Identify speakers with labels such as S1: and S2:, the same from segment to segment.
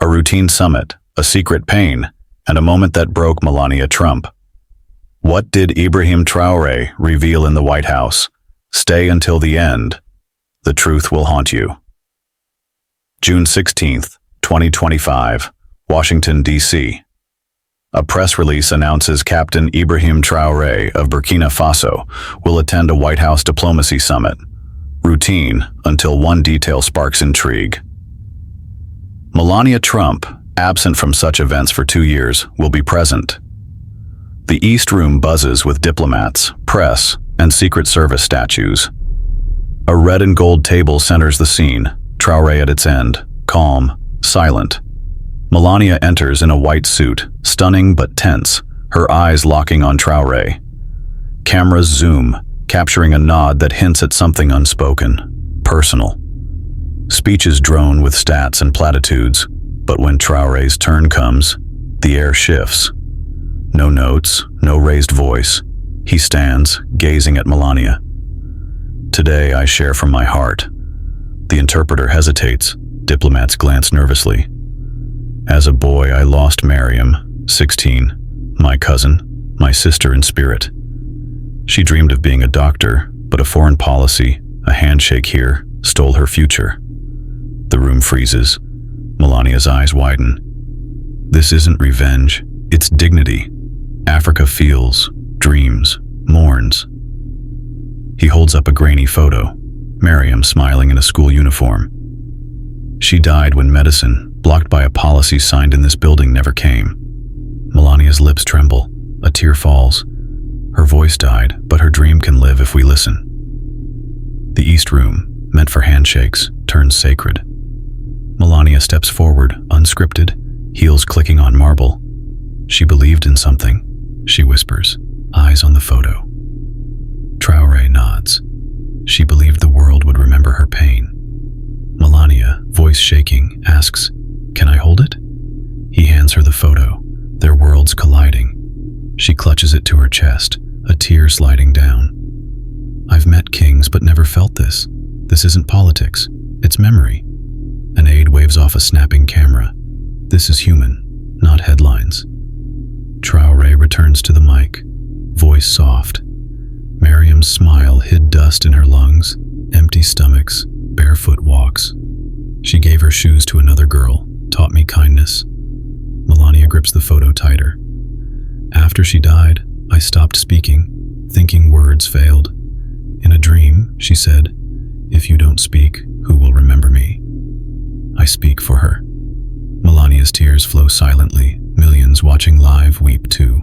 S1: routine summit, a secret pain, and a moment that broke Melania Trump. What did Ibrahim Traoré reveal in the White House? Stay until the end. The truth will haunt you. June 16, 2025, Washington, D.C. A press release announces Captain Ibrahim Traoré of Burkina Faso will attend a White House diplomacy summit. Routine, until one detail sparks intrigue. Melania Trump, absent from such events for 2 years, will be present. The East Room buzzes with diplomats, press, and Secret Service statues. A red and gold table centers the scene, Traoré at its end, calm, silent. Melania enters in a white suit, stunning but tense, her eyes locking on Traoré. Cameras zoom, capturing a nod that hints at something unspoken, personal. Speeches drone with stats and platitudes, but when Traoré's turn comes, the air shifts. No notes, no raised voice. He stands, gazing at Melania. Today I share from my heart. The interpreter hesitates. Diplomats glance nervously. As a boy, I lost Miriam, 16, my cousin, my sister in spirit. She dreamed of being a doctor, but a foreign policy, a handshake here, stole her future. The room freezes. Melania's eyes widen. This isn't revenge, it's dignity. Africa feels, dreams, mourns. He holds up a grainy photo, Miriam smiling in a school uniform. She died when medicine, blocked by a policy signed in this building, never came. Melania's lips tremble. A tear falls. Her voice died, but her dream can live if we listen. The East Room, meant for handshakes, turns sacred. Melania steps forward, unscripted, heels clicking on marble. She believed in something, she whispers, eyes on the photo. Traoré nods. She believed the world would remember her pain. Melania, voice shaking, asks, "Can I hold it?" He hands her the photo, their worlds colliding. She clutches it to her chest, a tear sliding down. I've met kings but never felt this. This isn't politics, it's memory. An aide waves off a snapping camera. This is human, not headlines. Traoré returns to the mic, voice soft. Miriam's smile hid dust in her lungs, empty stomachs, barefoot walks. She gave her shoes to another girl, taught me kindness. Melania grips the photo tighter. After she died, I stopped speaking, thinking words failed. In a dream, she said, "If you don't speak, who will remember me?" I speak for her. Melania's tears flow silently, millions watching live weep too.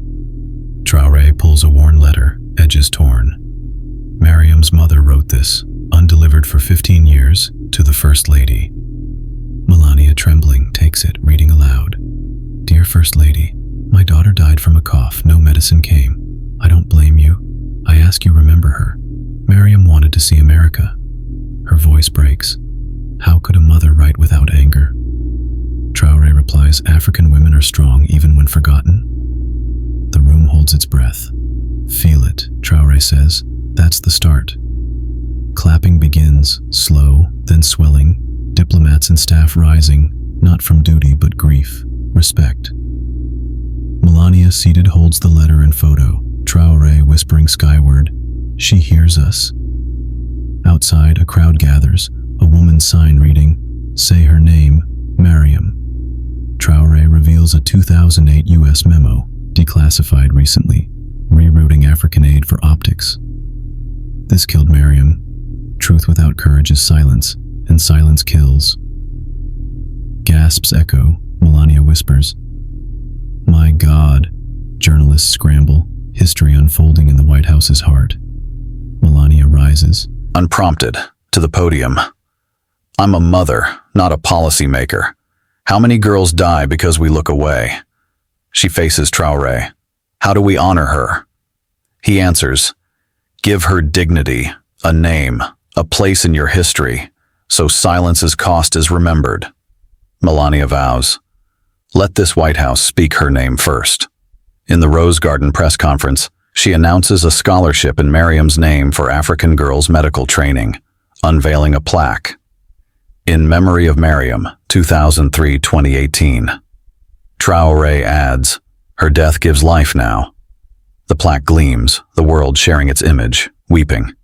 S1: Traoré pulls a worn letter, edges torn. Miriam's mother wrote this, undelivered for 15 years, to the First Lady. Melania, trembling, takes it, reading aloud. Dear First Lady, my daughter died from a cough, no medicine came. I don't blame you. I ask you remember her. Miriam wanted to see America. Her voice breaks. How could a mother write without anger? Traoré replies, African women are strong even when forgotten. The room holds its breath. Feel it, Traoré says. That's the start. Clapping begins, slow, then swelling, diplomats and staff rising, not from duty but grief, respect. Melania, seated, holds the letter and photo, Traoré whispering skyward, she hears us. Outside, a crowd gathers, a woman's sign reading, say her name, Miriam. Traoré reveals a 2008 U.S. memo, declassified recently, rerouting African aid for optics. This killed Miriam. Truth without courage is silence, and silence kills. Gasps echo, Melania whispers. My God, journalists scramble, history unfolding in the White House's heart. Melania rises. Unprompted, to the podium. I'm a mother, not a policymaker. How many girls die because we look away? She faces Traoré. How do we honor her? He answers, give her dignity, a name, a place in your history, so silence's cost is remembered. Melania vows, let this White House speak her name first. In the Rose Garden press conference, she announces a scholarship in Miriam's name for African girls' medical training, unveiling a plaque. In memory of Mariam, 2003-2018. Traoré adds, her death gives life now. The plaque gleams, the world sharing its image, weeping.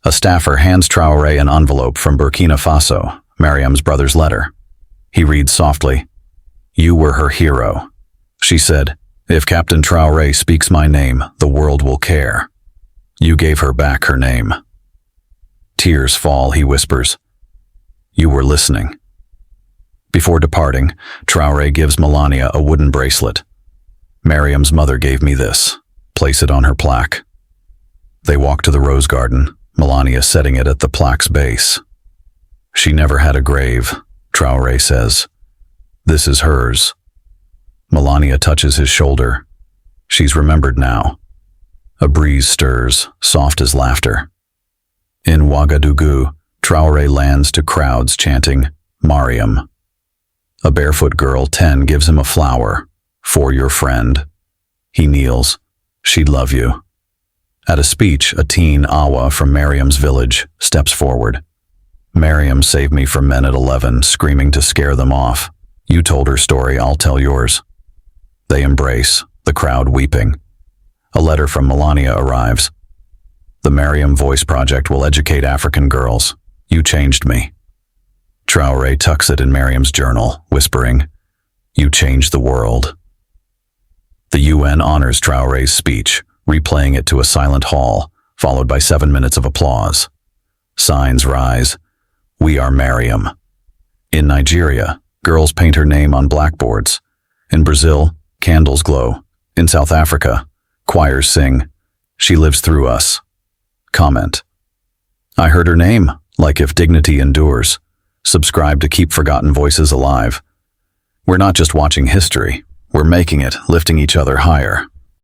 S1: A staffer hands Traoré an envelope from Burkina Faso, Mariam's brother's letter. He reads softly, "You were her hero." She said, "If Captain Traoré speaks my name, the world will care." You gave her back her name. Tears fall, he whispers. You were listening. Before departing, Traoré gives Melania a wooden bracelet. Mariam's mother gave me this. Place it on her plaque. They walk to the rose garden, Melania setting it at the plaque's base. She never had a grave, Traoré says. This is hers. Melania touches his shoulder. She's remembered now. A breeze stirs, soft as laughter. In Ouagadougou, Traoré lands to crowds chanting, Mariam. A barefoot girl, 10, gives him a flower. For your friend. He kneels. She'd love you. At a speech, a teen, Awa, from Mariam's village, steps forward. Mariam saved me from men at 11, screaming to scare them off. You told her story, I'll tell yours. They embrace, the crowd weeping. A letter from Melania arrives. The Mariam Voice Project will educate African girls. You changed me. Traoré tucks it in Mariam's journal, whispering, You changed the world. The UN honors Traoré's speech, replaying it to a silent hall, followed by 7 minutes of applause. Signs rise. We are Mariam. In Nigeria, girls paint her name on blackboards. In Brazil, candles glow. In South Africa, choirs sing, She lives through us. Comment. I heard her name, like if dignity endures. Subscribe to keep forgotten voices alive. We're not just watching history, we're making it, lifting each other higher.